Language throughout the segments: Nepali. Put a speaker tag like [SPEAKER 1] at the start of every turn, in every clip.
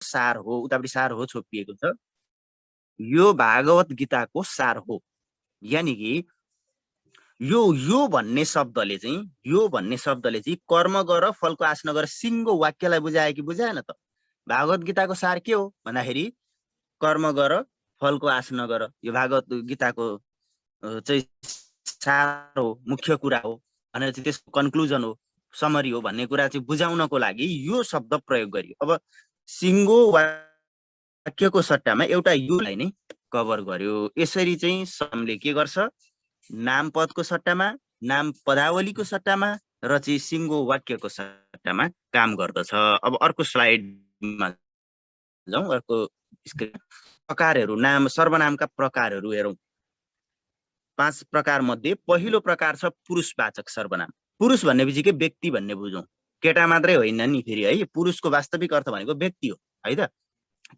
[SPEAKER 1] सार हो, उतापट्टि सार हो छोपिएको छ, यो भागवत गीताको सार हो। यानि कि यो भन्ने शब्दले चाहिँ कर्म गर फलको आश नगर सिङ्गो वाक्यलाई बुझायो कि बुझाएन त? भागवत गीताको सार के हो भन्दाखेरि कर्म गर फलको आश नगर, यो भागवत गीताको चाहिँ सार हो, मुख्य कुरा हो भनेर चाहिँ त्यसको कन्क्लुजन हो, समरी हो भन्ने कुरा चाहिँ बुझाउनको लागि यो शब्द प्रयोग गरियो। अब सिङ्गो वाक्यको सट्टामा एउटा योलाई नै कभर गर्यो। यसरी चाहिँ समले के गर्छ, नामपदको सट्टामा, नाम पदावलीको सट्टामा र चाहिँ सिङ्गो वाक्यको सट्टामा काम गर्दछ। अब अर्को स्लाइडमा जाउँ, अर्को स्क्रिन। प्रकारहरू, नाम सर्वनामका प्रकारहरू हेरौँ। 5 प्रकार मध्ये पहिलो प्रकार छ पुरुषवाचक सर्वनाम। पुरुष भनेपछि के व्यक्ति भन्ने बुझौँ, केटा मात्रै होइन नि फेरि है। पुरुषको वास्तविक अर्थ भनेको व्यक्ति हो है त,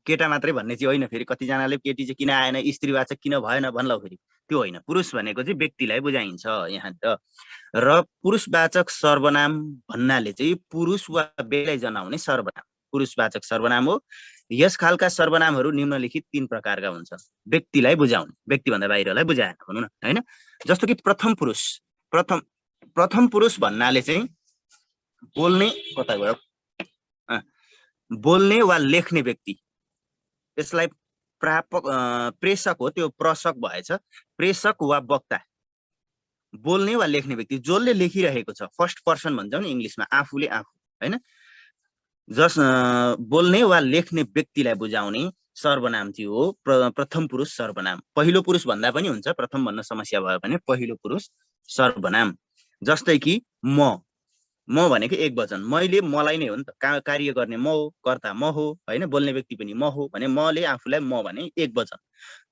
[SPEAKER 1] केटा मात्रै भन्ने चाहिँ होइन। फेरि कतिजनाले केटी चाहिँ किन आएन, स्त्रीवाचक किन भएन भन्ला, फेरि त्यो होइन। पुरुष भनेको चाहिँ व्यक्तिलाई बुझाइन्छ यहाँ त। र पुरुषवाचक सर्वनाम भन्नाले चाहिँ पुरुष वा व्यक्तिलाई जनाउने सर्वनाम पुरुषवाचक सर्वनाम हो। यस खालका सर्वनामहरू निम्नलिखित 3 प्रकारका हुन्छन्। व्यक्तिलाई बुझाउने, व्यक्तिभन्दा बाहिरलाई बुझाएन भनौँ न हैन। जस्तो कि प्रथम पुरुष। प्रथम पुरुष भन्नाले चाहिँ बोल्ने, कता गयो, बोल्ने वा लेख्ने व्यक्ति। यसलाई प्रापक प्रेषक हो, त्यो प्रशक भएछ। प्रेषक वा वक्ता, बोल्ने वा लेख्ने व्यक्ति, जसले लेखिरहेको छ, फर्स्ट पर्सन भन्छौँ नि इङ्ग्लिसमा, आफूले आफू हैन। जस बोल्ने वा लेख्ने व्यक्तिलाई बुझाउने सर्वनाम चाहिँ हो प्रथम पुरुष सर्वनाम। पहिलो पुरुष भन्दा पनि हुन्छ, प्रथम भन्न समस्या भयो भने पहिलो पुरुष सर्वनाम। जस्तै कि म भनेको एक वचन, मैले मलाई नै हो नि त, कार्य गर्ने म हो, कर्ता म हो हैन, बोल्ने व्यक्ति पनि म हो भने मले आफूलाई म भने एक वचन।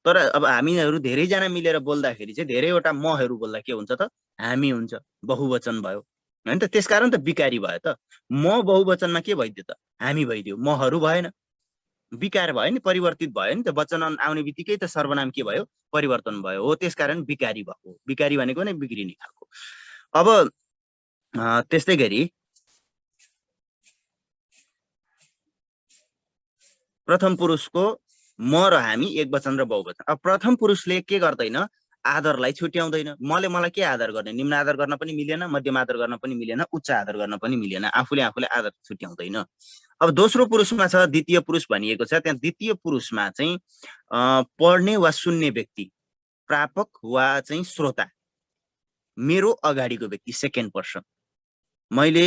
[SPEAKER 1] तर अब हामीहरू धेरैजना मिलेर बोल्दाखेरि चाहिँ धेरैवटा महरू बोल्दा के हुन्छ त, हामी हुन्छ, बहुवचन भयो हैन त। त्यसकारण त विकारी भयो त। म बहुवचनमा के भइदियो त, हामी भइदियो, महरू भएन, विकार भयो नि, परिवर्तित भयो नि त। वचन आउने बित्तिकै त सर्वनाम के भयो, परिवर्तन भयो हो। त्यसकारण विकारी भएको। विकारी भनेको नै बिग्रिने खालको। अब त्यस्तै गरी प्रथम पुरुषको म र हामी एक वचन र बहुवचन। अब प्रथम पुरुषले के गर्दैन, आदरलाई छुट्याउँदैन। मलाई के आदर गर्ने, निम्न आदर गर्न पनि मिलेन, मध्यम आदर गर्न पनि मिलेन, उच्च आदर गर्न पनि मिलेन। आफूले आदर छुट्याउँदैन। अब दोस्रो पुरुषमा छ द्वितीय पुरुष भनिएको छ। त्यहाँ द्वितीय पुरुषमा चाहिँ पढ्ने वा सुन्ने व्यक्ति, प्रापक वा चाहिँ श्रोता, मेरो अगाडिको व्यक्ति, सेकेन्ड पर्सन। मैले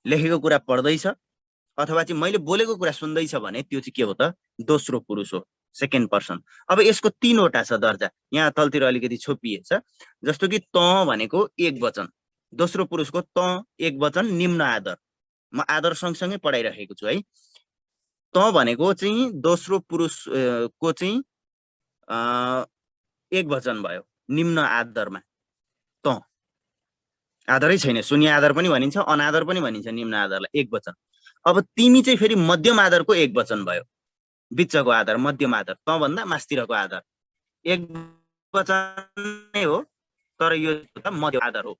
[SPEAKER 1] लेखेको कुरा पढ्दैछ अथवा चाहिँ मैले बोलेको कुरा सुन्दैछ भने त्यो चाहिँ के हो त, दोस्रो पुरुष हो, सेकेन्ड पर्सन। अब यसको 3 वटा छ दर्जा, यहाँ तलतिर अलिकति छोपिएछ। जस्तो कि त भनेको एक वचन, दोस्रो पुरुषको त एक वचन, निम्न आदर। म आदर सँगसँगै पढाइरहेको छु है। त भनेको चाहिँ दोस्रो पुरुष को चाहिँ एक वचन भयो, निम्न आदरमा। त आदरै छैन, शून्य आदर पनि भनिन्छ, अनादर पनि भनिन्छ निम्न आदरलाई, एक वचन। अब तिमी चाहिँ फेरि मध्यम आदरको एक वचन भयो, बिचको आदर, मध्यम आदर, त भन्दा मास्तिरको आदर, एक वचन नै हो तर यो त मध्यम आदर हो।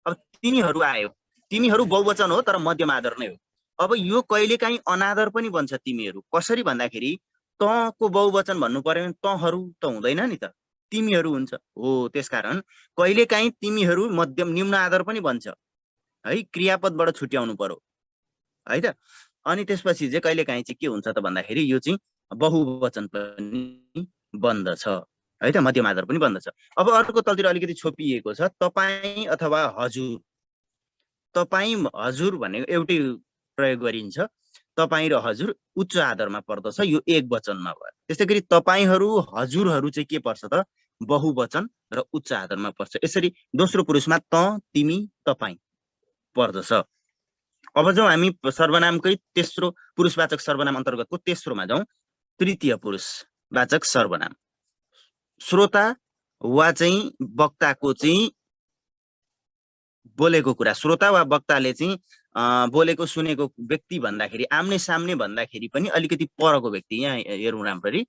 [SPEAKER 1] अब तिमीहरू आयो, तिमीहरू बहुवचन हो तर मध्यम आदर नै हो। अब यो कहिलेकाहीँ अनादर पनि बन्छ तिमीहरू। कसरी भन्दाखेरि त को बहुवचन भन्नु पर्यो भने तहरू त हुँदैन नि त, तिमीहरू हुन्छ हो। त्यसकारण कहिलेकाहीँ तिमीहरू मध्यम निम्न आदर पनि बन्छ है, क्रियापदबाट छुट्याउनु पर्यो है त। अनि त्यसपछि चाहिँ कहिलेकाहीँ चाहिँ के हुन्छ त भन्दाखेरि यो चाहिँ बहुवचन पनि बन्दछ है त, मध्यम आदर पनि बन्दछ। अब अर्को तलतिर अलिकति छोपिएको छ, तपाईँ अथवा हजुर। तपाईँ हजुर भनेको एउटै प्रयोग गरिन्छ, तपाईँ र हजुर उच्च आदरमा पर्दछ, यो एक वचनमा भयो। त्यस्तै गरी तपाईँहरू हजुरहरू चाहिँ के पर्छ त, बहुवचन र उच्च आदरमा पर्छ। यसरी दोस्रो पुरुषमा त, तिमी, तपाईँ पर्दछ। अब जाउँ हामी सर्वनामकै तेस्रो पुरुषवाचक सर्वनाम अन्तर्गतको तेस्रोमा जाउँ, तृतीय पुरुषवाचक सर्वनाम। श्रोता वा चाहिँ वक्ताको चाहिँ बोलेको कुरा, श्रोता वा वक्ताले चाहिँ बोलेको सुनेको व्यक्ति भन्दाखेरि, आम्ने सामने भन्दाखेरि पनि अलिकति परको व्यक्ति। यहाँ हेरौँ राम्ररी,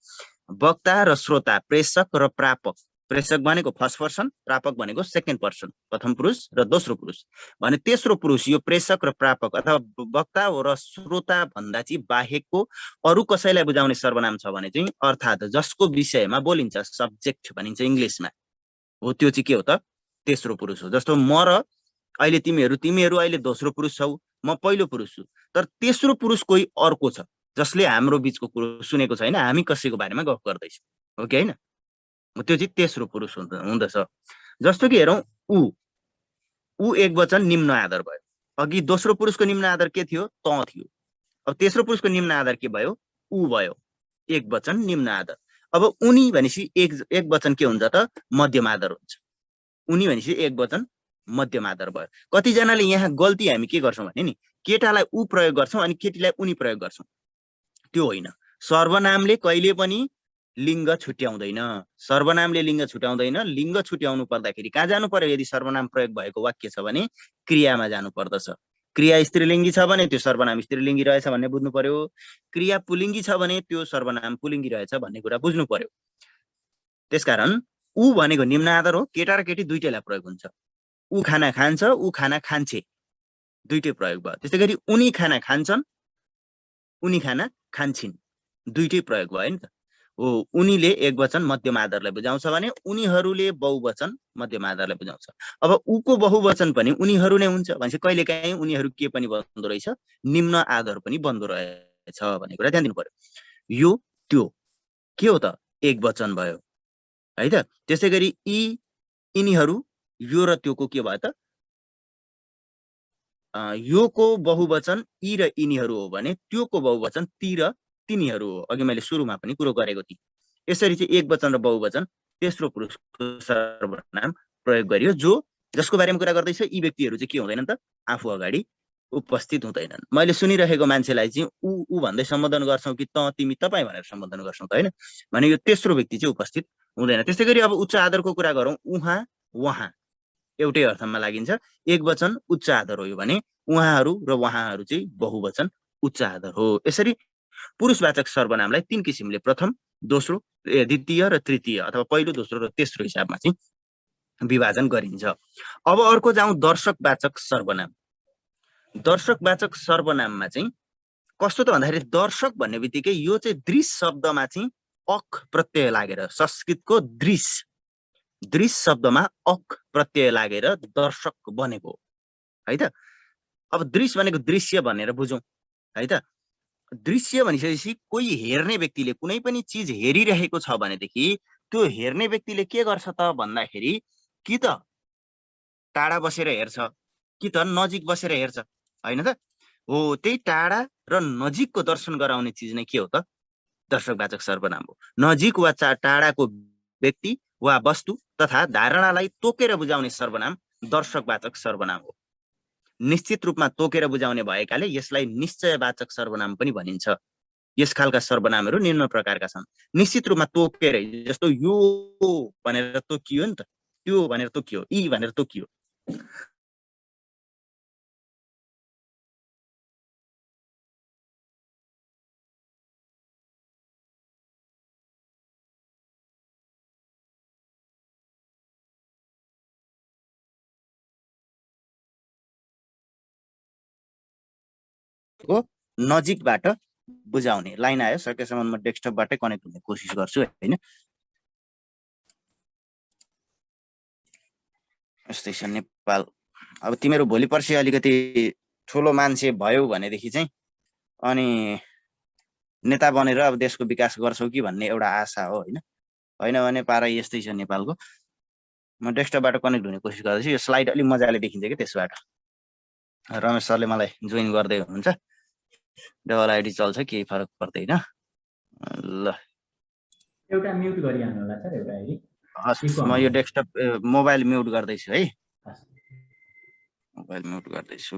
[SPEAKER 1] वक्ता र श्रोता, प्रेषक र प्रापक, प्रेषक भनेको फर्स्ट पर्सन, प्रापक भनेको सेकेन्ड पर्सन, प्रथम पुरुष र दोस्रो पुरुष। भने तेस्रो पुरुष यो प्रेषक र प्रापक अथवा वक्ता र श्रोता भन्दा चाहिँ बाहेकको अरू कसैलाई बुझाउने सर्वनाम छ भने चाहिँ अर्थात् जसको विषयमा बोलिन्छ, सब्जेक्ट भनिन्छ इङ्ग्लिसमा, हो त्यो चाहिँ के हो त? तेस्रो पुरुष हो। जस्तो म र अहिले तिमीहरू अहिले दोस्रो पुरुष छौ, म पहिलो पुरुष छु, तर तेस्रो पुरुष कोही अर्को छ जसले हाम्रो बीचको कुरो सुनेको छैन, हामी कसैको बारेमा गफ गर्दैछौँ, हो कि होइन? त्यो चाहिँ तेस्रो पुरुष हुँदछ। जस्तो कि हेरौँ ऊ एक वचन निम्न आदर भयो। अघि दोस्रो पुरुषको निम्न आदर के थियो? त थियो। अब तेस्रो पुरुषको निम्न आदर के भयो? ऊ भयो, एक वचन निम्न आदर। अब उनी भनेपछि एक वचन के हुन्छ त? मध्यम आदर हुन्छ। उनी भनेपछि एक वचन मध्यम आदर भयो। कतिजनाले यहाँ गल्ती हामी के गर्छौँ भने नि, केटालाई ऊ प्रयोग गर्छौँ अनि केटीलाई उनी प्रयोग गर्छौँ। त्यो होइन। सर्वनामले कहिले पनि लिङ्ग छुट्याउँदैन। सर्वनामले लिङ्ग छुट्याउँदैन। लिङ्ग छुट्याउनु पर्दाखेरि कहाँ जानु पर्यो? यदि सर्वनाम प्रयोग भएको वाक्य छ भने क्रियामा जानु पर्दछ। क्रिया स्त्रीलिङ्गी छ भने त्यो सर्वनाम स्त्रीलिङ्गी रहेछ भन्ने बुझ्नु पर्यो। क्रिया पुलिङ्गी छ भने त्यो सर्वनाम पुलिङ्गी रहेछ भन्ने कुरा बुझ्नु पर्यो। त्यसकारण ऊ भनेको निम्न आदर हो। केटा र केटी दुईटैलाई प्रयोग हुन्छ। ऊ खाना खान्छ, ऊ खाना खान्छे, दुईटै प्रयोग भयो। त्यस्तै गरी उनी खाना खान्छन्, उनी खाना खान्छिन्, दुईटै प्रयोग भयो नि त। हो, उनीले एक वचन मध्यम आदरलाई बुझाउँछ भने उनीहरूले बहुवचन मध्यम आदरलाई बुझाउँछ। अब ऊको बहुवचन पनि उनीहरू नै हुन्छ भनेपछि कहिलेकाहीँ उनीहरू के पनि बन्दो रहेछ? निम्न आदर पनि बन्दो रहेछ भन्ने कुरा ध्यान दिनु पर्यो। यो त्यो के हो त? एक वचन भयो है त। त्यसै गरी यिनीहरू, यो र त्योको के भयो त? योको बहुवचन यी र यिनीहरू हो भने त्योको बहुवचन ती र तिनीहरू हो। अघि मैले सुरुमा पनि कुरो गरेको थिएँ। यसरी चाहिँ एक वचन र बहुवचन तेस्रो पुरुषको सर्वनाम प्रयोग गरियो। जसको बारेमा कुरा गर्दैछ यी व्यक्तिहरू चाहिँ के हुँदैनन् त? आफू अगाडि उपस्थित हुँदैनन्। मैले सुनिरहेको मान्छेलाई चाहिँ ऊ भन्दै सम्बोधन गर्छौँ कि त, तिमी, तपाईँ भनेर सम्बोधन गर्छौँ त होइन? भने यो तेस्रो व्यक्ति चाहिँ उपस्थित हुँदैन। त्यस्तै गरी अब उच्च आदरको कुरा गरौँ, उहाँ, उहाँ एउटै अर्थमा लागिन्छ। एक वचन उच्च आदर हो भने उहाँहरू र उहाँहरू चाहिँ बहुवचन उच्च आदर हो। यसरी पुरुषवाचक सर्वनामलाई तीन किसिमले, प्रथम, दोस्रो, द्वितीय र तृतीय अथवा पहिलो, दोस्रो र तेस्रो हिसाबमा चाहिँ विभाजन गरिन्छ। अब अर्को जाउँ दर्शकवाचक सर्वनाम। दर्शकवाचक सर्वनाममा चाहिँ कस्तो त भन्दाखेरि दर्शक भन्ने बित्तिकै यो चाहिँ दृश्य शब्दमा चाहिँ अक प्रत्यय लागेर, संस्कृतको दृश्य शब्दमा अक प्रत्यय लागेर दर्शक बनेको है त। अब दृश्य भनेको दृश्य भनेर बुझौँ है त। दृश्य भनिसकेपछि कोही हेर्ने व्यक्तिले कुनै पनि चिज हेरिरहेको छ भनेदेखि त्यो हेर्ने व्यक्तिले के गर्छ त भन्दाखेरि कि त टाढा बसेर हेर्छ कि त नजिक बसेर हेर्छ, होइन त? हो, त्यही टाढा र नजिकको दर्शन गराउने चिज नै के हो त? दर्शकवाचक सर्वनाम हो। नजिक वा टाढाको व्यक्ति वा वस्तु तथा धारणालाई तोकेर बुझाउने सर्वनाम दर्शकवाचक सर्वनाम हो। निश्चित रूपमा तोकेर बुझाउने भएकाले यसलाई निश्चयवाचक सर्वनाम पनि भनिन्छ। यस खालका सर्वनामहरू निम्न प्रकारका छन्। निश्चित रूपमा तोकेर, जस्तो यो भनेर तोकियो नि त, त्यो भनेर तोकियो, यी भनेर तोकियो। नजिकबाट बुझाउने लाइन आयो, सकेसम्म म डेस्कटपबाटै कनेक्ट हुने कोसिस गर्छु होइन। यस्तै छ नेपाल। अब तिमीहरू भोलि पर्सि अलिकति ठुलो मान्छे भयो भनेदेखि चाहिँ अनि नेता बनेर अब देशको विकास गर्छौ कि भन्ने एउटा आशा हो होइन। होइन भने पारा यस्तै छ नेपालको। म डेस्कटपबाट कनेक्ट हुने कोसिस गर्दैछु। यो स्लाइड अलिक मजाले देखिन्छ कि त्यसबाट। रमेश सरले मलाई जोइन गर्दै हुनुहुन्छ। डबल आइडी चल्छ, केही फरक पर्दैन। ल,
[SPEAKER 2] एउटा म्युट गरिहाल्नु होला सर, एउटा आइडी।
[SPEAKER 1] हस्, म यो डेस्कटप मोबाइल म्युट गर्दैछु है। मोबाइल म्युट गर्दैछु।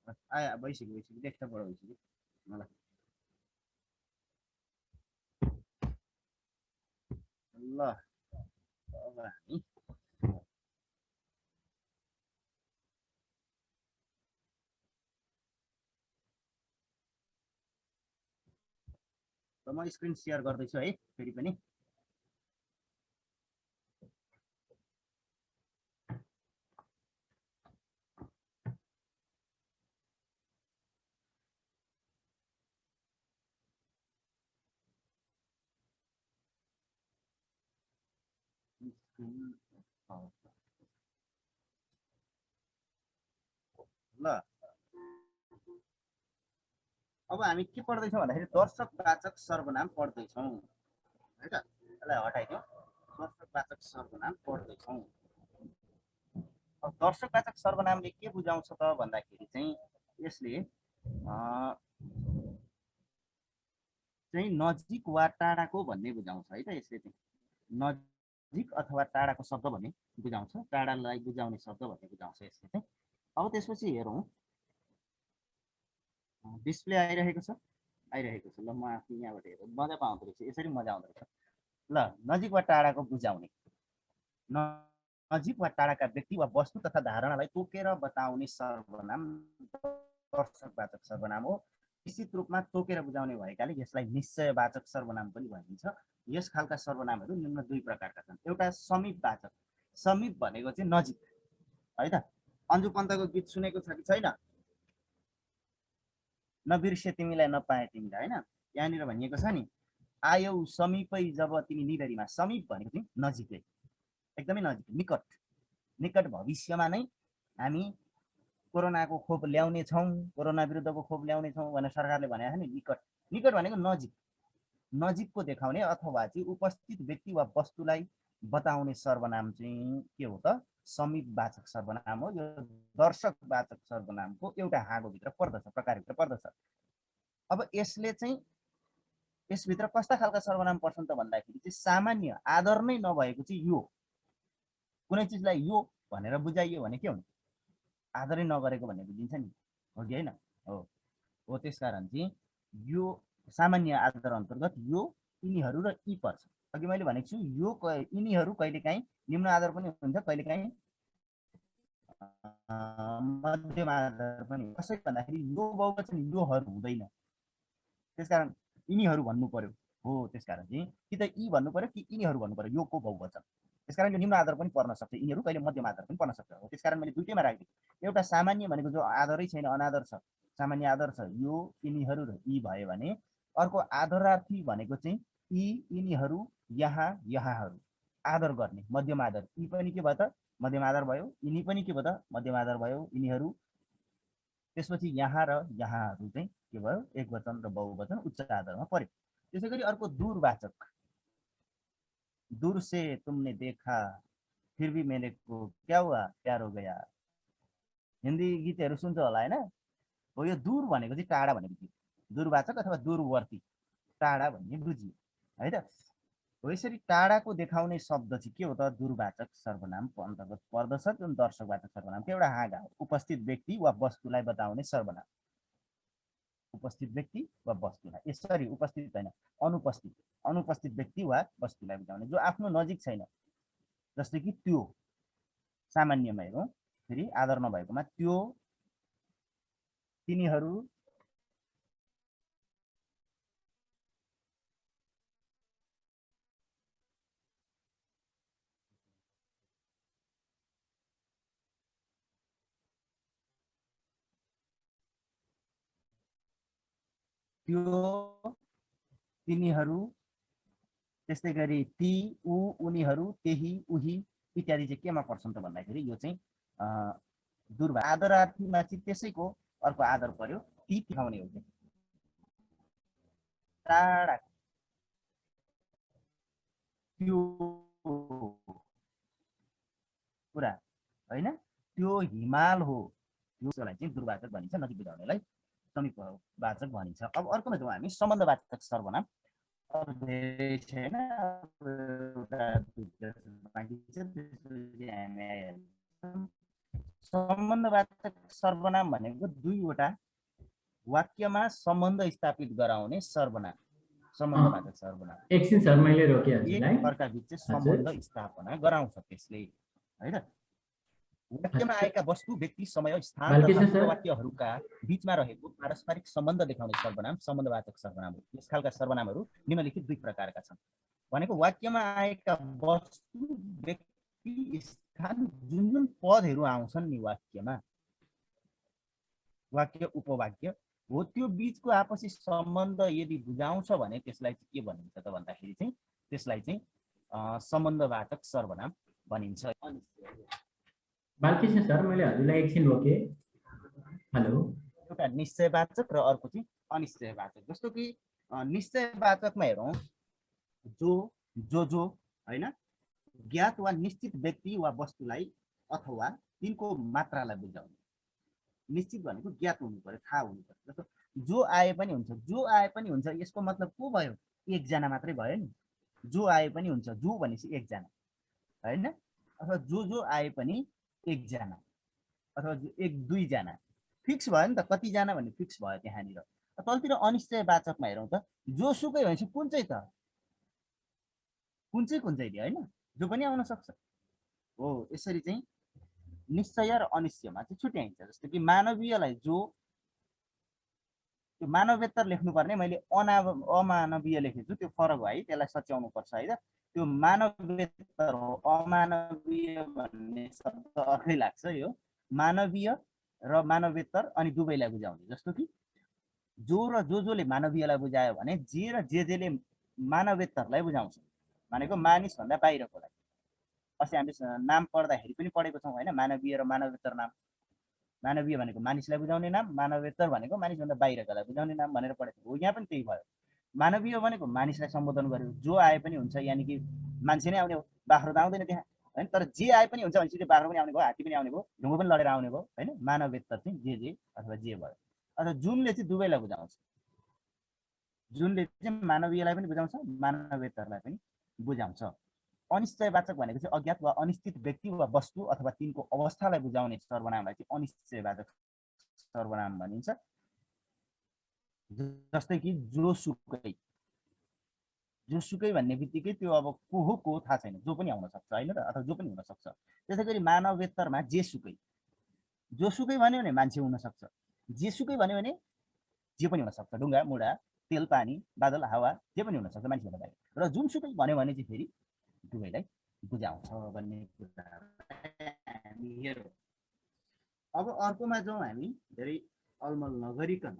[SPEAKER 1] आयो भइसक्यो डेस्कटप बढ भइसक्यो मलाई ल अब हामी म स्क्रिन शेयर गर्दैछु है फेरि पनि ल अब हामी के पढ्दैछौँ भन्दाखेरि दर्शकवाचक सर्वनाम पढ्दैछौँ है त यसलाई हटाइदिउँ दर्शकवाचक सर्वनाम पढ्दैछौँ अब दर्शकवाचक सर्वनामले के बुझाउँछ त भन्दाखेरि चाहिँ यसले चाहिँ नजिक वा टाढाको भन्ने बुझाउँछ है त यसले चाहिँ नजिक अथवा टाढाको शब्द भन्ने बुझाउँछ टाढालाई बुझाउने शब्द भन्ने बुझाउँछ यसले चाहिँ अब त्यसपछि हेरौँ डिस्प्ले आइरहेको छ ल म आफै यहाँबाट हेरेँ मजा पाउँदो रहेछ यसरी मजा आउँदो रहेछ ल नजिक वा टाढाको बुझाउने नजिक वा टाढाका व्यक्ति वा वस्तु तथा धारणालाई तोकेर बताउने सर्वनाम दर्शकवाचक सर्वनाम हो निश्चित रूपमा तोकेर बुझाउने भएकाले यसलाई निश्चयवाचक सर्वनाम पनि भनिन्छ यस खालका सर्वनामहरू निम्न दुई प्रकारका छन् एउटा समीपवाचक समीप भनेको चाहिँ नजिक है त अन्जु पन्तको गीत सुनेको छ कि छैन नबिर्से तिमीलाई नपाए तिमीलाई हैन यहाँनिर भनिएको छ नि आयौ समीपै जब तिमी निधरीमा समीप भनेको चाहिँ नजिकै एकदमै नजिक निकट निकट भविष्यमा नै हामी कोरोनाको खोप ल्याउने छौँ कोरोना विरुद्धको खोप ल्याउने छौँ भनेर सरकारले भनेको छ नि निकट निकट भनेको नजिक नजिकको देखाउने अथवा चाहिँ उपस्थित व्यक्ति वा वस्तुलाई बताउने सर्वनाम चाहिँ के हो त समीपवाचक सर्वनाम हो यो दर्शकवाचक सर्वनामको एउटा हाँगोभित्र पर्दछ प्रकारभित्र पर्दछ अब यसले चाहिँ यसभित्र कस्ता खालका सर्वनाम पर्छन् त भन्दाखेरि चाहिँ सामान्य आदर नै नभएको चाहिँ यो कुनै चिजलाई यो भनेर बुझाइयो भने के हुन्छ आदरै नगरेको भन्ने बुझिन्छ नि हो कि होइन हो त्यसकारण चाहिँ यो सामान्य आदर अन्तर्गत यो यिनीहरू र यी पर्छ अघि मैले भनेको छु यो यिनीहरू कहिलेकाहीँ निम्न आदर पनि हुन्छ कहिलेकाहीँ मध्यम आदर पनि कसै भन्दाखेरि यो बहुवचन योहरू हुँदैन त्यसकारण यिनीहरू भन्नु पर्यो हो त्यसकारण चाहिँ कि त यी भन्नु पर्यो कि यिनीहरू भन्नु पर्यो योको बहुवचन त्यसकारण यो निम्न आदर पनि पर्न सक्छ यिनीहरू कहिले मध्यम आदर पनि पर्न सक्छ हो त्यसकारण मैले दुईटैमा राखिदिएँ एउटा सामान्य भनेको जो आदरै छैन अनादर छ सामान्य आदर छ यो यिनीहरू र यी भयो भने अर्को आदरार्थी भनेको चाहिँ यी यिनीहरू यहाँ यहाँहरू आदर गर्ने मध्यम आदर यी पनि के भयो त मध्यम आदर भयो यिनी पनि के भयो त मध्यम आदर भयो यिनीहरू त्यसपछि यहाँ र यहाँहरू चाहिँ के भयो एकवचन र बहुवचन उच्च आदरमा पर्यो त्यसै गरी अर्को दूरवाचक दूर से तुमने देखा फिर भी मेरे को क्या हुआ प्यार हो गया हिन्दी गीतहरू सुन्छ होला हैन हो यो दूर भनेको चाहिँ टाढा भनेको दूरवाचक अथवा दूरवर्ती टाढा भन्ने बुझियो है त हो यसरी टाढाको देखाउने शब्द चाहिँ के हो त दूरवाचक सर्वनाम अन्तर्गत पर्दछ जुन दर्शकवाचक सर्वनामको एउटा हाँगा हो उपस्थित व्यक्ति वा वस्तुलाई बताउने सर्वनाम उपस्थित व्यक्ति वा वस्तुलाई यसरी उपस्थित होइन अनुपस्थित व्यक्ति वा वस्तुलाई बुझाउने जो आफ्नो नजिक छैन जस्तै कि त्यो सामान्यमा हेरौँ फेरि आदर नभएकोमा त्यो तिनीहरू त्यो तिनीहरू त्यस्तै गरी ती ऊ उनीहरू त्यही उही इत्यादि चाहिँ केमा पर्छन् त भन्दाखेरि यो चाहिँ आदरार्थीमा चाहिँ त्यसैको अर्को आदर पर्यो ती देखाउने हो टाढा त्यो कुरा होइन त्यो हिमाल हो त्यसलाई चाहिँ दूरवाचक भनिन्छ नजिक बुझाउनेलाई समीपवाचक भनिन्छ अब अर्कोमा जाउँ हामी सम्बन्धवाचक सर्वनाम धेरै छैन सम्बन्धवाचक सर्वनाम भनेको दुईवटा वाक्यमा सम्बन्ध स्थापित गराउने सर्वनाम सम्बन्धवाचक सर्वनाम।
[SPEAKER 2] एकछिन सर मैले रोके हजुरलाई।
[SPEAKER 1] अर्का बीच सम्बन्ध स्थापना गराउँछ त्यसले हैन। वाक्यमा आएका वस्तु, व्यक्ति, समय, स्थान तथा वाक्यहरूका बीचमा रहेको पारस्परिक सम्बन्ध देखाउने सर्वनाम सम्बन्धवाचक सर्वनाम हो। यस खालका सर्वनामहरू निम्नलिखित दुई प्रकारका छन् भनेको वाक्यमा आएका वस्तु, व्यक्ति, स्थान, जुन जुन पदहरू आउँछन् नि वाक्यमा, वाक्य उपवाक्य हो, त्यो बीचको आपसी सम्बन्ध यदि बुझाउँछ भने त्यसलाई के भनिन्छ त भन्दाखेरि चाहिँ त्यसलाई चाहिँ सम्बन्धवाचक सर्वनाम भनिन्छ।
[SPEAKER 2] बालकृष्ण सर मैले हजुरलाई एकछिन रोके। हेलो।
[SPEAKER 1] एउटा निश्चयवाचक र अर्को चाहिँ अनिश्चयवाचक। जस्तो कि निश्चयवाचकमा हेरौँ जो हैन, ज्ञात वा निश्चित व्यक्ति वा वस्तुलाई अथवा तिनको मात्रालाई बुझाउने। निश्चित भनेको ज्ञात हुनु पर्यो, थाहा हुनु पर्यो। जस्तो जो आए पनि हुन्छ, जो आए पनि हुन्छ, यसको मतलब को भयो? एकजना मात्रै भयो नि। जो आए पनि हुन्छ, जो भनेपछि एकजना हैन, अथवा जो आए पनि एकजना अथवा एक दुईजना, फिक्स भयो नि त, कतिजना भन्ने फिक्स भयो त्यहाँनिर। तलतिर अनिश्चयवाचकमा हेरौँ त, जोसुकै भनेपछि कुन चाहिँ त, कुन चाहिँ नि हैन, जो पनि आउन सक्छ हो। यसरी चाहिँ निश्चय र अनिश्चयमा चाहिँ छुट्याइन्छ। जस्तो कि मानवीयलाई जो, त्यो मानवेतर लेख्नुपर्ने मैले अमानवीय लेखेछु, त्यो फरक हो है, त्यसलाई सच्याउनु पर्छ है त। त्यो मानवेतर हो, अमानवीय भन्ने शब्द अर्कै लाग्छ। यो मानवीय र मानवेतर अनि दुवैलाई बुझाउने। जस्तो कि जो र जोले मानवीयलाई बुझायो भने जे र जेले मानवेतरलाई बुझाउँछ, भनेको मानिस भन्दा बाहिरकोलाई। अस्ति हामीले नाम पढ्दाखेरि पनि पढेको छौँ हैन, मानवीय र मानवेतर नाम। मानवीय भनेको मानिसलाई बुझाउने नाम, मानवेतर भनेको मानिसभन्दा बाहिरकालाई बुझाउने नाम भनेर पढेको हो। यहाँ पनि त्यही भयो। मानवीय भनेको मानिसलाई सम्बोधन गर्यो, जो आए पनि हुन्छ, यानि कि मान्छे नै आउने हो, बाख्रो त आउँदैन त्यहाँ हैन। तर जे आए पनि हुन्छ भनेपछि त्यो बाख्रो पनि आउने भयो, हात्ती पनि आउने भयो, ढुङ्गो पनि लडेर आउने भयो हैन। मानवेतर चाहिँ जे अथवा जे भयो। अथवा जुनले चाहिँ दुवैलाई बुझाउँछ, जुनले चाहिँ मानवीयलाई पनि बुझाउँछ, मानवेतरलाई पनि बुझाउँछ। अनिश्चयवाचक भनेको चाहिँ अज्ञात वा अनिश्चित व्यक्ति वा वस्तु अथवा तिनको अवस्थालाई बुझाउने सर्वनामलाई चाहिँ अनिश्चयवाचक सर्वनाम भनिन्छ। जस्तै कि जोसुकै भन्ने बित्तिकै त्यो अब को हो को थाहा छैन, जो पनि आउन सक्छ हैन त, अथवा जो पनि हुन सक्छ। त्यसै गरी मानवेतरमा जेसुकै, जोसुकै भन्यो भने मान्छे हुन सक्छ, जेसुकै भन्यो भने जे पनि हुन सक्छ, ढुङ्गा मुढा तेल पानी बादल हावा जे पनि हुन सक्छ मान्छेभन्दा बाहिर। र जुनसुकै भन्यो भने चाहिँ फेरि दुवैलाई बुझाउँछ भन्ने कुरा हामी हेरौँ। अब अर्कोमा जाउँ हामी, धेरै अलमल नगरिकन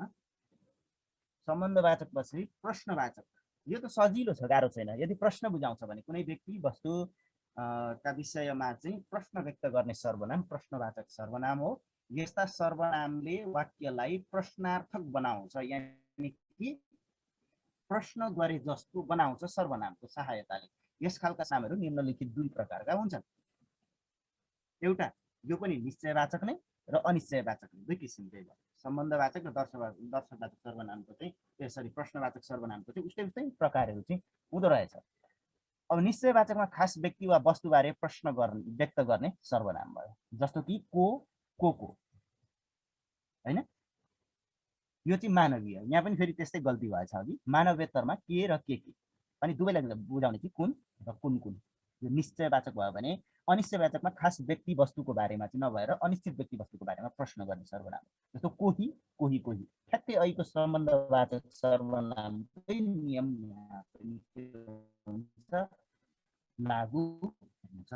[SPEAKER 1] सम्बन्धवाचक पछि प्रश्नवाचक। यो त सजिलो छ, गाह्रो छैन। यदि प्रश्न बुझाउँछ भने कुनै व्यक्ति वस्तु का विषयमा चाहिँ प्रश्न व्यक्त गर्ने सर्वनाम प्रश्नवाचक सर्वनाम हो। यस्ता सर्वनामले वाक्यलाई प्रश्नार्थक बनाउँछ, यानि कि प्रश्न गरे जस्तो बनाउँछ सर्वनामको सहायताले। यस खालका नामहरू निम्नलिखित दुई प्रकारका हुन्छन्। एउटा यो पनि निश्चयवाचक नै र अनिश्चयवाचक नै, दुई किसिमकै भयो। सम्बन्धवाचक र दर्शकवाचक सर्वनामको चाहिँ यसरी प्रश्नवाचक सर्वनामको चाहिँ उस्तै प्रकारहरू चाहिँ हुँदो रहेछ। अब निश्चयवाचकमा खास व्यक्ति वा वस्तुबारे प्रश्न व्यक्त गर्ने सर्वनाम भयो। जस्तो कि को हैन, यो चाहिँ मानवीय। यहाँ पनि फेरि त्यस्तै गल्ती भएछ अघि, मानवेतरमा के र के अनि दुवैलाई बुझाउने चाहिँ कुन र कुन। यो निश्चयवाचक भयो भने अनिश्चयवाचकमा खास व्यक्ति वस्तुको बारेमा चाहिँ नभएर अनिश्चित व्यक्ति वस्तुको बारेमा प्रश्न गर्ने सर्वनाम। जस्तो कोही ठ्याक्कै अहिलेको सम्बन्धवाचक सर्वनामकै नियम हुन्छ, लागू हुन्छ।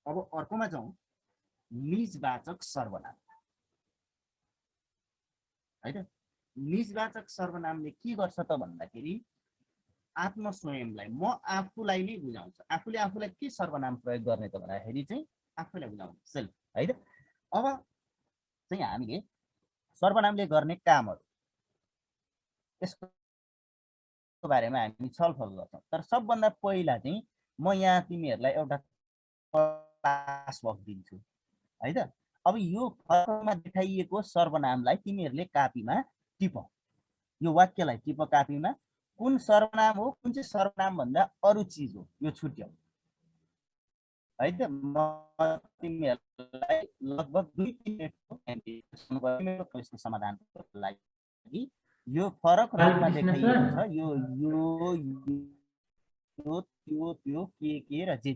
[SPEAKER 1] अब अर्कोमा जाउँ, निजवाचक सर्वनाम हैन। निजवाचक सर्वनामले के गर्छ त भन्दाखेरि आत्म स्वयंलाई, म आफूलाई नै बुझाउँछ। आफूले आफूलाई के सर्वनाम प्रयोग गर्ने त भन्दाखेरि चाहिँ आफूलाई बुझाउने, सेल्फ है त। अब चाहिँ हामीले सर्वनामले गर्ने कामहरू यसको बारेमा हामी छलफल गर्छौँ। तर सबभन्दा पहिला चाहिँ म यहाँ तिमीहरूलाई एउटा क्लास वर्क दिन्छु है त। अब यो फर्ममा देखाइएको सर्वनामलाई तिमीहरूले कापीमा टिप, यो वाक्यलाई टिप कापीमा। कुन सर्वनाम हो, कुन चाहिँ सर्वनाम भन्दा अरू चिज हो, यो छुट्याऊ है त। म तिमीहरूलाई ल लगभग 2-3 मिनेटको यसको समाधानको लागि यो फरक रूपमा देखाइएको छ। यो त्यो के र जे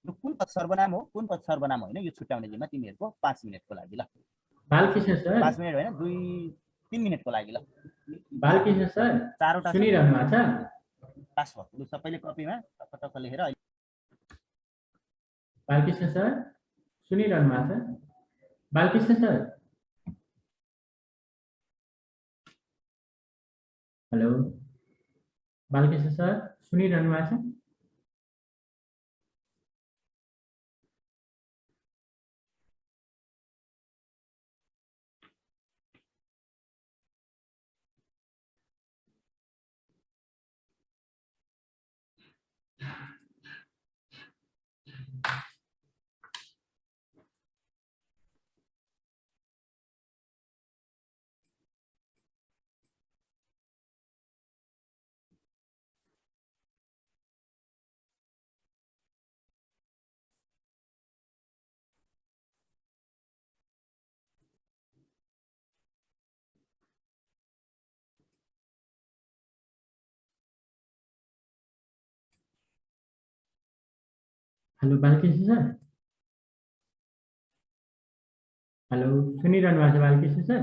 [SPEAKER 1] यो कुन पद सर्वनाम हो कुन पद सर्वनाम होइन यो छुट्याउने जिम्मा तिमीहरूको 5 मिनेटको लागि ल।
[SPEAKER 2] बालकृष्ण सर
[SPEAKER 1] 5 मिनेट होइन 2-3 मिनेटको लागि ल।
[SPEAKER 2] बालकृष्ण सर
[SPEAKER 1] चारवटा
[SPEAKER 2] सुनिरहनु भएको छ?
[SPEAKER 1] पास भयो लु सबैले कपीमा टक्क लेखेर।
[SPEAKER 2] बालकृष्ण सर सुनिरहनु भएको छ? Balkrishna sir hello Balkrishna sir सुनिरहनु भएको छ? हेलो बालकृष्ण सर हेलो सुनिरहनु भएको छ बालकृष्ण सर?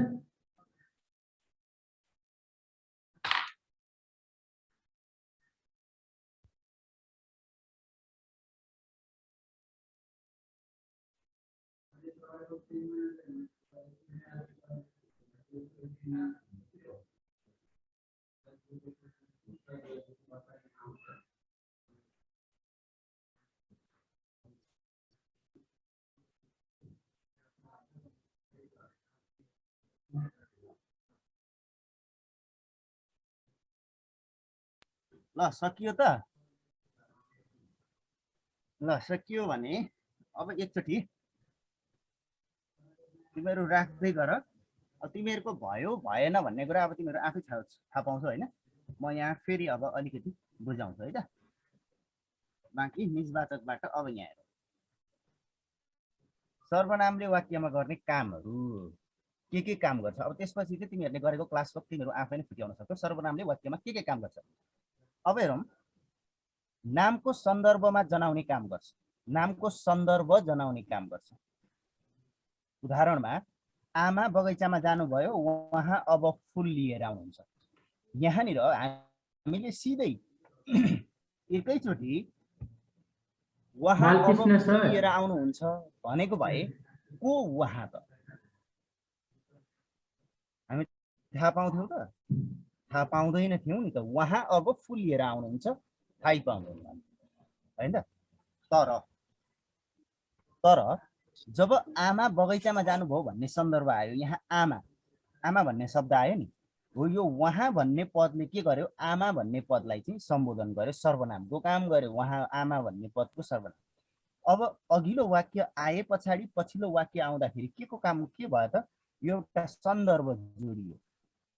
[SPEAKER 1] ल सकियो त? ल सकियो भने अब एकचोटि तिमीहरू राख्दै गर। अब तिमीहरूको भयो भएन भन्ने कुरा अब तिमीहरू आफै थाहा पाउँछौ होइन। म यहाँ फेरि अब अलिकति बुझाउँछु है त। बाँकी निजवाचकबाट अब यहाँ हेर सर्वनामले वाक्यमा गर्ने कामहरू के काम गर्छ। अब त्यसपछि चाहिँ तिमीहरूले गरेको क्लास वर्क तिमीहरू आफै नै छुट्याउन सक्छौ सर्वनामले वाक्यमा के काम गर्छ। अब हेरौँ नामको सन्दर्भमा जनाउने काम गर्छ। नामको सन्दर्भ जनाउने काम गर्छ। उदाहरणमा आमा बगैँचामा जानुभयो उहाँ अब फुल लिएर आउनुहुन्छ। यहाँनिर हामीले सिधै एकैचोटि उहाँ अब फुल लिएर आउनुहुन्छ भनेको भए को उहाँ त हामी थाहा पाउँथ्यौँ त? थाहा पाउँदैन थियौँ नि त। उहाँ अब फुल लिएर आउनुहुन्छ थाहै पाउँदैन होइन त। तर जब आमा बगैँचामा जानुभयो भन्ने सन्दर्भ आयो यहाँ आमा भन्ने शब्द आयो नि हो। यो उहाँ भन्ने पदले के गर्यो आमा भन्ने पदलाई चाहिँ सम्बोधन गर्यो सर्वनामको काम गर्यो। उहाँ आमा भन्ने पदको सर्वनाम। अब अघिल्लो वाक्य आए पछाडि पछिल्लो वाक्य आउँदाखेरि के को काम के भयो त एउटा सन्दर्भ जोडियो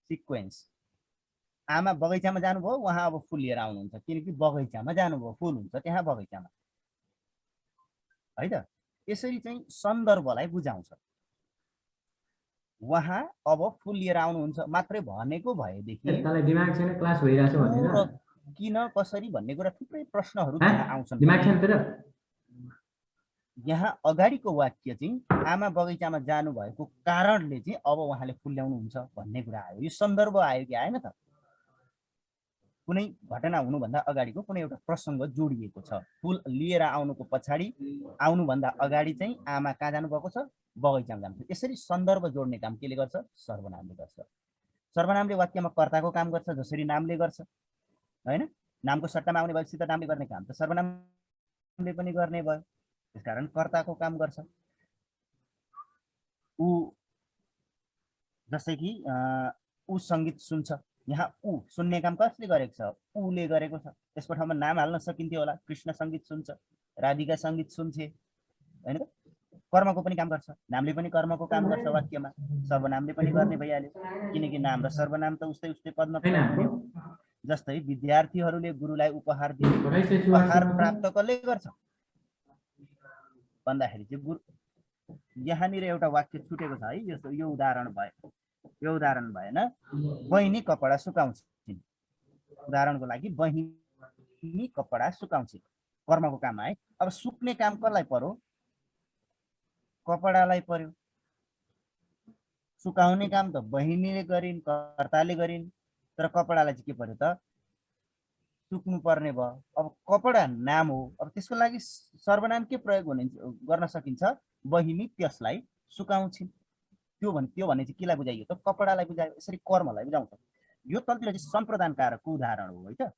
[SPEAKER 1] सिक्वेन्स। आमा बगैँचामा जानुभयो उहाँ अब फुल लिएर आउनुहुन्छ किनकि बगैँचामा जानुभयो फुल हुन्छ त्यहाँ बगैँचामा है त। यसरी चाहिँ सन्दर्भलाई बुझाउँछ। उहाँ अब फुल लिएर आउनुहुन्छ मात्रै भनेको भएदेखि
[SPEAKER 2] तँलाई दिमाग छैन क्लास भइरहेछ भनेर
[SPEAKER 1] किन कसरी भन्ने कुरा थुप्रै प्रश्नहरू त्यहाँ आउँछन्।
[SPEAKER 2] दिमाग छैन तेरो?
[SPEAKER 1] यहाँ अगाडिको वाक्य चाहिँ आमा बगैँचामा जानु भएको कारणले चाहिँ अब उहाँले फुल ल्याउनुहुन्छ भन्ने कुरा आयो। यो सन्दर्भ आयो कि आएन त? कुनै घटना हुनुभन्दा अगाडिको कुनै एउटा प्रसङ्ग जोडिएको छ। फुल लिएर आउनुको पछाडि आउनुभन्दा अगाडि चाहिँ आमा कहाँ जानुभएको छ बगैँचामा जानुहुन्छ। यसरी सन्दर्भ जोड्ने काम केले गर्छ सर्वनामले गर्छ। सर्वनामले वाक्यमा कर्ताको काम गर्छ जसरी नामले गर्छ होइन। नामको सट्टामा आउने भएपछि त नामले गर्ने काम त सर्वनामले पनि गर्ने भयो। त्यसकारण कर्ताको काम गर्छ। ऊ जस्तै कि ऊ सङ्गीत सुन्छ। यहाँ ऊ सुन्ने काम कसले गरेको छ ऊले गरेको छ। त्यसको ठाउँमा नाम हाल्न सकिन्थ्यो होला कृष्ण सङ्गीत सुन्छ राधिका सङ्गीत सुन्छे होइन त। कर्मको पनि काम गर्छ। नामले पनि कर्मको काम गर्छ वाक्यमा सर्वनामले पनि गर्ने भइहाल्यो किनकि नाम र सर्वनाम त उस्तै उस्तै पदमा पुर्याउने हो। जस्तै विद्यार्थीहरूले गुरुलाई उपहार दिए। उपहार प्राप्त कसले गर्छ भन्दाखेरि चाहिँ यहाँनिर एउटा वाक्य छुटेको छ है, यो उदाहरण भयो, यो उदाहरण भएन। बहिनी कपडा सुकाउँछिन्, उदाहरणको लागि बहिनी कपडा सुकाउँछिन् कर्मको काम है। अब सुक्ने काम कसलाई पर्यो? कपडालाई पर्यो। सुकाउने काम त बहिनीले गरिन्, कर्ताले गरिन्, तर कपडालाई चाहिँ के पर्यो त? सुक्नु पर्ने भयो। अब कपडा नाम हो, अब त्यसको लागि सर्वनाम के प्रयोग गर्न सकिन्छ? बहिनी त्यसलाई सुकाउँछिन्। त्यो भने चाहिँ केलाई बुझाइयो त? कपडालाई बुझायो। यसरी कर्मलाई बुझाउँछ। यो तलतिर चाहिँ सम्प्रदान कारकको उदाहरण हो है त।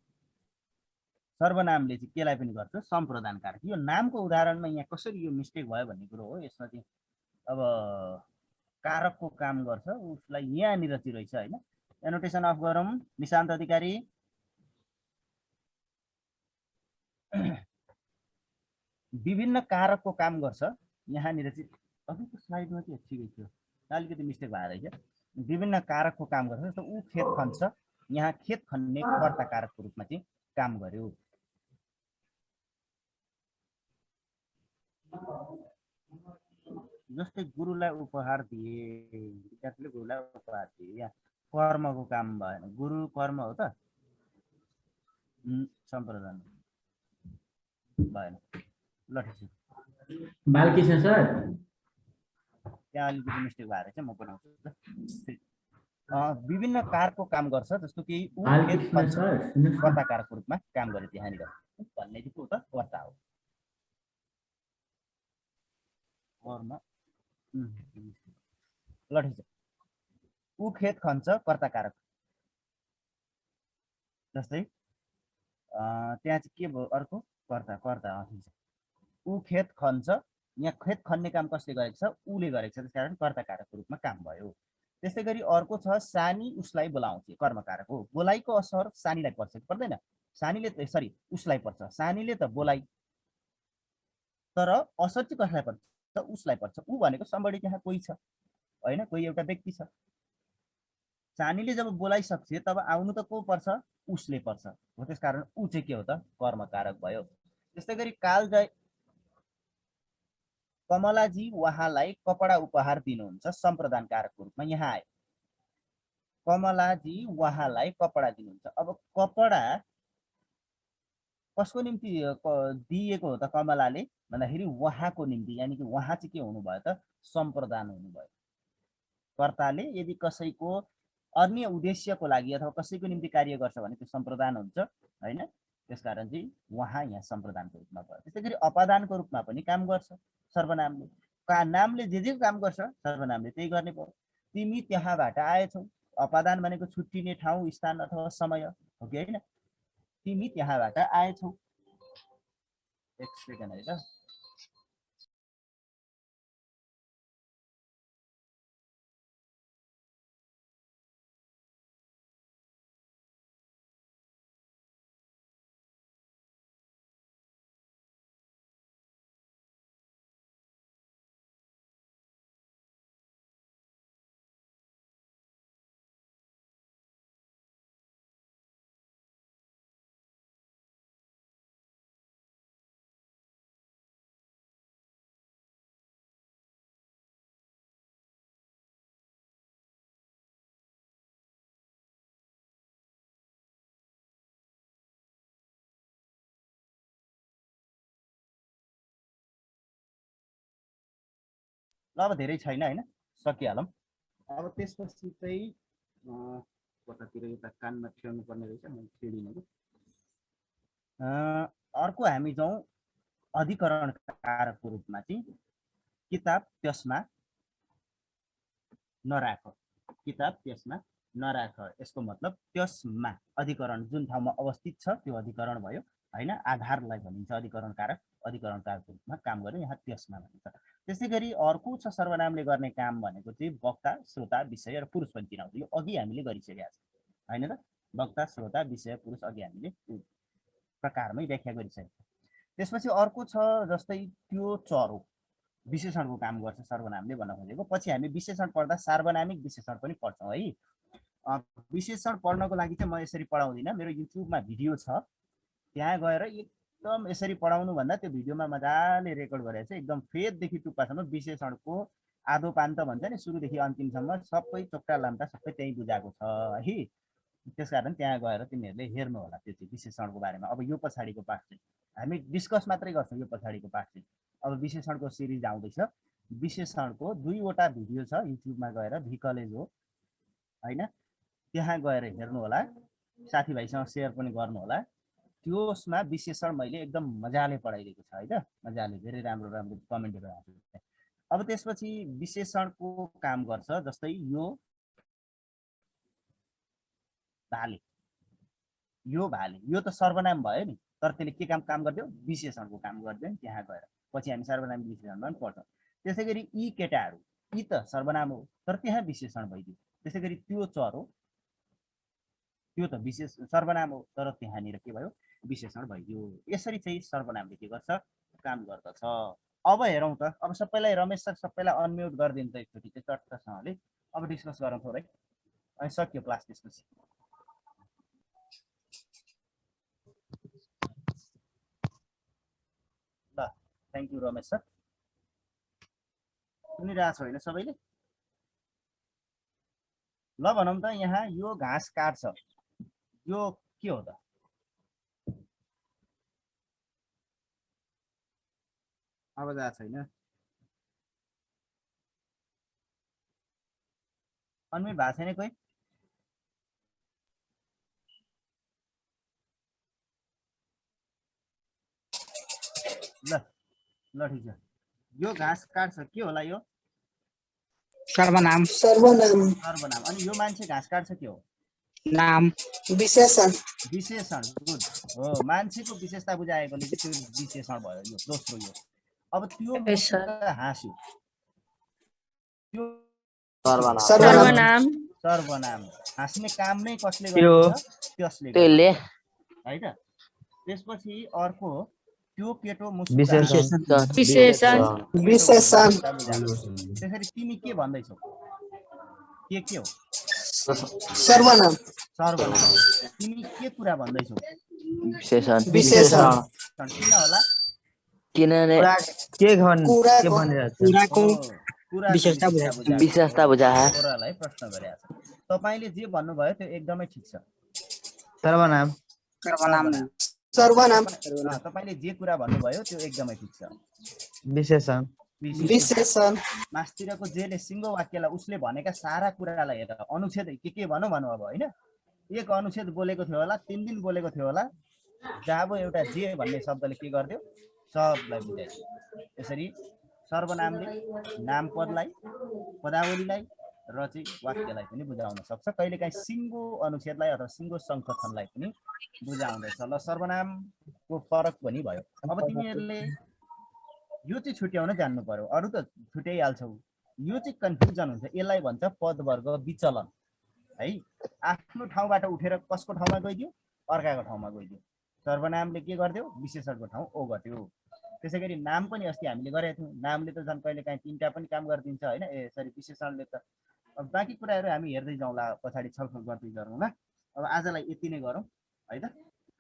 [SPEAKER 1] सर्वनामले चाहिँ केलाई पनि गर्छ? सम्प्रदान कारक। यो नामको उदाहरणमा यहाँ कसरी यो मिस्टेक भयो भन्ने कुरो हो। यसमा चाहिँ अब कारकको काम गर्छ उसलाई यहाँनिर चाहिँ रहेछ होइन। एनोटेसन अफ गरौँ निशान्त अधिकारी। विभिन्न कारकको काम गर्छ यहाँनिर चाहिँ। अघिको स्लाइडमा चाहिँ ठिकै थियो, अलिकति मिस्टेक भएर रहेछ। विभिन्न कारकको काम गर्छ। जस्तो ऊ खेत खन्छ, यहाँ खेत खन्ने कर्ता कारकको रूपमा चाहिँ काम गर्यो। जस्तै गुरुलाई उपहार दिए, विद्यार्थीले गुरुलाई उपहार दिए, यहाँ कर्मको काम भएन। गुरु कर्म हो त? सम्प्रदान भएन। ल ठिक छ।
[SPEAKER 2] बालकृष्ण सर,
[SPEAKER 1] त्यहाँ अलिकति मिस्टेक भएर चाहिँ म बनाउँछु। विभिन्न कारकको काम गर्छ। जस्तो कि ऊ खेत खन्छ कर्ता कारकको रूपमा काम गर्यो त्यहाँनिर भन्ने चाहिँ को त? कर्ता हो। कर्म ल ठिक छ। ऊ खेत खन्छ कर्ता कारक। जस्तै त्यहाँ चाहिँ के भयो? अर्को कर्ता ठिक छ। ऊ खेत खन्छ, यहाँ खेत खन्ने काम कसले गरेको छ? ऊले गरेको छ, त्यसकारण कर्ता कारकको रूपमा काम भयो। त्यस्तै गरी अर्को छ सानी उसलाई बोलाउँछ, कर्मकारक हो। बोलाइको असर सानीलाई पर्छ कि पर्दैन? सानीले त उसलाई पर्छ। सानीले त बोलाइ, तर असर चाहिँ कसलाई पर्छ? उसलाई पर्छ। ऊ भनेको समबडी त्यहाँ कोही छ होइन, कोही एउटा व्यक्ति छ। सानीले जब बोलाइसक्छ तब आउनु त को पर्छ? उसले पर्छ हो। त्यसकारण ऊ चाहिँ के हो त? कर्मकारक भयो। त्यस्तै गरी कालजय कमलाजी उहाँलाई कपडा उपहार दिनुहुन्छ सम्प्रदान कारकको रूपमा यहाँ आयो। कमलाजी उहाँलाई कपडा दिनुहुन्छ। अब कपडा कसको निम्ति दिएको हो त कमलाले भन्दाखेरि उहाँको निम्ति, यानि कि उहाँ चाहिँ के हुनुभयो त? सम्प्रदान हुनुभयो। कर्ताले यदि कसैको अन्य उद्देश्यको लागि अथवा कसैको निम्ति कार्य गर्छ भने त्यो सम्प्रदान हुन्छ होइन। त्यसकारण चाहिँ उहाँ यहाँ सम्प्रदानको रूपमा भयो। त्यस्तै गरी अपादानको रूपमा पनि काम गर्छ सर्वनामले। नामले जे काम गर्छ सर्वनामले त्यही गर्ने भयो। तिमी त्यहाँबाट आएछौ। अपादान भनेको छुट्टिने ठाउँ, स्थान अथवा समय हो कि होइन? तिमी त्यहाँबाट आएछौ। एक सेकेन्ड है त। ल अब धेरै छैन होइन, सकिहालौँ। अब त्यसपछि चाहिँ कतातिर यता कानमा छेड्नु पर्ने रहेछ, मैले छेडिनँ कि। अर्को हामी जाउँ अधिकरण कारकको रूपमा चाहिँ किताब त्यसमा नराख। किताब त्यसमा नराख, यसको मतलब त्यसमा अधिकरण जुन ठाउँमा अवस्थित छ त्यो अधिकरण भयो होइन। आधारलाई भनिन्छ अधिकरण कारक। अधिकरण कारकको रूपमा काम गर्यो, यहाँ त्यसमा भनिन्छ। त्यसै गरी अर्को छ सर्वनामले गर्ने काम भनेको चाहिँ वक्ता, श्रोता, विषय र पुरुष पनि चिनाउँछ। यो अघि हामीले गरिसकेका छौँ होइन त। वक्ता, श्रोता, विषय, पुरुष अघि हामीले प्रकारमै व्याख्या गरिसकेका छौँ। त्यसपछि अर्को छ जस्तै त्यो चरो, विशेषणको काम गर्छ सर्वनामले भन्न खोजेको। पछि हामी विशेषण पढ्दा सार्वनामिक विशेषण पनि पढ्छौँ है। विशेषण पढ्नको लागि चाहिँ म यसरी पढाउँदिनँ, मेरो युट्युबमा भिडियो छ, त्यहाँ गएर
[SPEAKER 3] एकदम यसरी पढाउनु भन्दा त्यो भिडियोमा मजाले रेकर्ड गरेर चाहिँ एकदम फेददेखि टुप्पासम्म विश्लेषणको आदो पान्त भन्छ नि सुरुदेखि अन्तिमसम्म सबै चोक्टा लाम्टा सबै त्यही बुझाएको छ है। त्यसकारण त्यहाँ गएर तिमीहरूले हेर्नु होला त्यो चाहिँ विश्लेषणको बारेमा। अब यो पछाडिको पाठ चाहिँ हामी डिस्कस मात्रै गर्छौँ। यो पछाडिको पाठ चाहिँ अब विश्लेषणको सिरिज आउँदैछ। विश्लेषणको 2वटा भिडियो छ युट्युबमा गएर भी कलेज हो हैन, त्यहाँ गएर हेर्नु होला, साथीभाइसँग सेयर पनि गर्नु होला। त्यसमा विश्लेषण मैले एकदम मजाले पढाइदिएको छ हैन, मजाले धेरै राम्रो राम्रो कमेन्टहरू आएको छ। अब त्यसपछि विश्लेषणको काम गर्छ जस्तै यो भाले, यो भाले, यो त सर्वनाम भयो नि, तर त्यसले के काम गर्दियो? विशेषणको काम गर्दियो नि त्यहाँ गएर। पछि हामी सर्वनाम विशेषणमा पनि पढ्छौँ। त्यसै गरी यी केटाहरू, यी त सर्वनाम हो तर त्यहाँ विशेषण भइदियो। त्यसै गरी त्यो चरो, त्यो त विशेष सर्वनाम हो तर त्यहाँनिर के भयो? विशेषण भइदियो। यसरी चाहिँ सर्वनामले के गर्छ? काम गर्दछ। अब हेरौँ त, अब सबैलाई रमेश सर सबैलाई अनम्युट गरिदिन्छ एकचोटि चाहिँ चट्टसँगले। अब डिस्कस गरौँ थोरै, अनि सक्यो क्लास त्यसपछि। ल थ्याङ्क यू रमेश सर। सुनिरहेको छ होइन सबैले? ल भनौँ त यहाँ यो घाँस काट्छ, यो के हो त? आवाज आएको छैन? अनम्युट भएको छैन कोही? ल ल ठिक छ। यो घाँस काट्छ के होला? यो
[SPEAKER 4] सर्वनाम।
[SPEAKER 3] सर्वनाम। अनि यो मान्छे घाँस काट्छ के हो?
[SPEAKER 4] नाम। विशेषण।
[SPEAKER 3] विशेषण। गुड हो, मान्छेको विशेषता बुझाएकोले चाहिँ त्यो विशेषण भयो। यो दोस्रो। यो अब त्यो हाँस्यो, त्यो
[SPEAKER 4] सर्वनाम।
[SPEAKER 3] सर्वनाम। हाँस्ने काम नै कसले गर्छ? त्यसले है त। त्यसपछि अर्को त्यो केटो
[SPEAKER 4] विशेषण।
[SPEAKER 3] त्यसरी तिमी के भन्दैछौ? के हो?
[SPEAKER 4] सर्वनाम।
[SPEAKER 3] तिमी के कुरा भन्दैछौ?
[SPEAKER 4] विशेषण।
[SPEAKER 3] किन होला?
[SPEAKER 4] किनभने विशेषता बुझाए।
[SPEAKER 3] छोरालाई प्रश्न गरेको छ। तपाईले जे भन्नुभयो त्यो एकदमै ठिक छ।
[SPEAKER 4] सर्वनाम।
[SPEAKER 3] तपाईले जे कुरा भन्नुभयो त्यो एकदमै ठिक छ।
[SPEAKER 4] विशेषण।
[SPEAKER 3] मास्तिरको जेले सिङ्गो वाक्यलाई उसले भनेका सारा कुरालाई हेर, अनुच्छेद के भनौँ अब होइन, एक अनुच्छेद बोलेको थियो होला, 3 दिन बोलेको थियो होला, जब एउटा जे भन्ने शब्दले के गर्दियो? सबलाई बुझाइदियो। यसरी सर्वनामले नाम पदलाई, पदावलीलाई र चाहिँ वाक्यलाई पनि बुझाउन सक्छ। कहिलेकाहीँ सिङ्गो अनुच्छेदलाई अथवा सिङ्गो सङ्कथनलाई पनि बुझाउँदछ। ल सर्वनामको फरक पनि भयो। अब तिमीहरूले यो चाहिँ छुट्याउन जान्नु पर्यो, अरू त छुट्याइहाल्छौ। यो चाहिँ कन्फ्युजन हुन्छ, यसलाई भन्छ पदवर्ग विचलन है। आफ्नो ठाउँबाट उठेर कसको ठाउँमा गइदियो? अर्काको ठाउँमा गइदियो। सर्वनामले के गर्दियो? विशेषणको ठाउँ ओगट्यो। त्यसै गरी नाम पनि अस्ति हामीले गरेका थियौँ। नामले त झन् कहिलेकाहीँ 3टा पनि काम गरिदिन्छ होइन। सरी विशेषणले त। अब बाँकी कुराहरू हामी हेर्दै जाउँला, पछाडि छलफल गर्दै गरौँला। अब आजलाई यति नै गरौँ है त।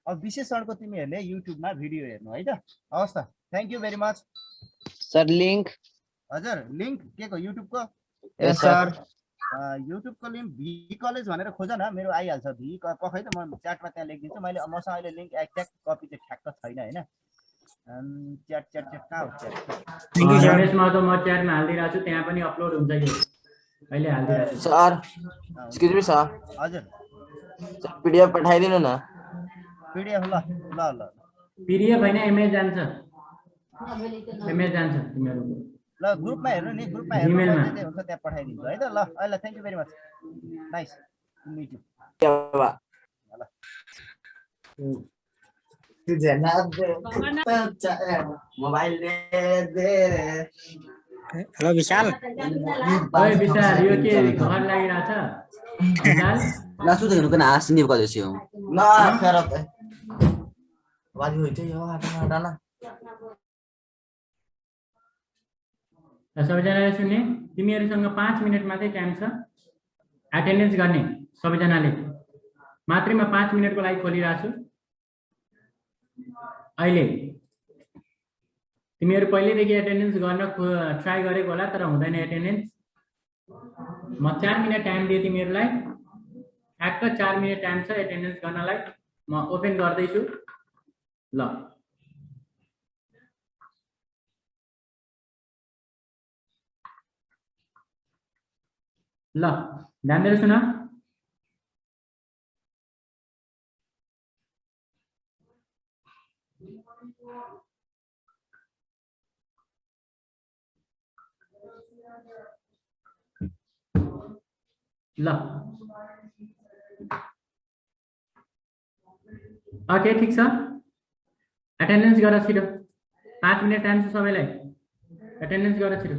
[SPEAKER 3] अब विशेषणको तिमीहरूले युट्युबमा भिडियो हेर्नु है त। हवस् त, thank you very much
[SPEAKER 4] sir. Link
[SPEAKER 3] हजुर, लिङ्क के को? युट्युबको?
[SPEAKER 4] यस सर।
[SPEAKER 3] युट्युबको लिङ्क भी कलेज भनेर खोज न, मेरो आइहाल्छ। भी पखै त म च्याटमा त्यहाँ लेखिदिन्छु। मैले मसँग अहिले लिङ्क एक्ज्याक्ट कपी चाहिँ ठ्याक्क छैन होइन। च्याट कहाँ हो?
[SPEAKER 2] रमेश महतो म च्याटमा हालिदिरहेको छु, त्यहाँ पनि अपलोड हुन्छ कि अहिले हालिदिरहेको छु।
[SPEAKER 4] Sir excuse me sir.
[SPEAKER 3] हजुर
[SPEAKER 4] पीडीएफ पठाइदिनु न।
[SPEAKER 3] पीडीएफ ल ल ल
[SPEAKER 2] पीडीएफ हैन इमेज जान्छ। इमेज जान्छ तिमीहरुको।
[SPEAKER 3] ल ग्रुपमा हेर्नु नि, ग्रुपमा हेर्नु जे हुन्छ त्यहाँ पठाइदिन्छु है त। ल अहिले thank you very much. Nice to meet you. ल
[SPEAKER 4] मोबाइल दे। हेलो विशाल।
[SPEAKER 2] ओए विशाल, यो के घर लागिराछ? विशाल
[SPEAKER 5] लासु देख्नु किन आसिने कलेज हो
[SPEAKER 4] ल फेर त वाली होइ चाहिँ हो हटा न।
[SPEAKER 2] सबैजनाले सुन्ने, तिमीहरुसँग 5 मिनेट मात्रै टाइम छ एटेन्डेन्स गर्ने। सबैजनाले मात्रै म 5 मिनेटको लागि खोलिराछु। अहिले तिमीहरु पहिलेदेखि एटेन्डेन्स गर्न ट्राई गरेको होला तर हुँदैन एटेन्डेन्स म 4 मिनेट टाइम दिए तिमीहरुलाई ठ्याक्क 4 मिनेट टाइम छ एटेन्डेन्स गर्नलाई म ओपन गर्दै छु ल ल ध्यान दिएर सुन ल ओके ठीक छ एटेन्डेन्स गर छिटो 5 मिनेट टाइम छ सबैलाई एटेन्डेन्स गर छिटो